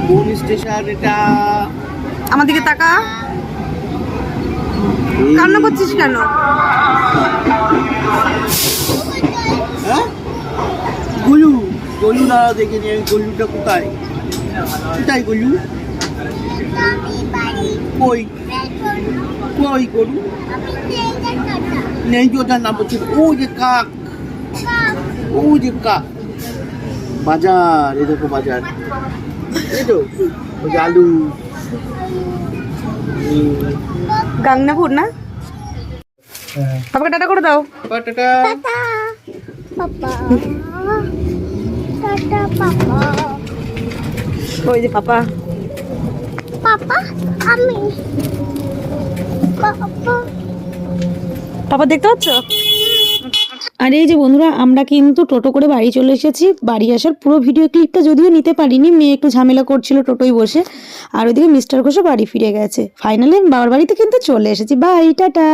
কোন স্টেশন এটা? আমার দিকে তাকা। কান্না করছিস কেন? হ্যাঁ গলু, গলু না দেখে নি গলুটা কোথায়? কোথায় গলু? কই কই গলু নেই, ওটার নাম হচ্ছে ও যে কাক, ও যে কাক। বাজার, এ দেখো বাজার, এই তো ওই যে আলু। গাংনাপুর না? বাবাকে টাটা করে দাও। টাটা। পাপা টাটা পাপা ওই যে পাপা। পাপা আমি পাপা পাপা দেখতে পাচ্ছ? আর এই যে বন্ধুরা, আমরা কিন্তু টোটো করে বাড়ি চলে এসেছি। বাড়ি আসার পুরো ভিডিও ক্লিপটা যদিও নিতে পারিনি, মেয়ে একটু ঝামেলা করছিল টোটোয় বসে। আর ওইদিকে মিস্টার ঘোষও বাড়ি ফিরে গেছে। ফাইনালি বাবার বাড়িতে কিন্তু চলে এসেছি। Bye, tata.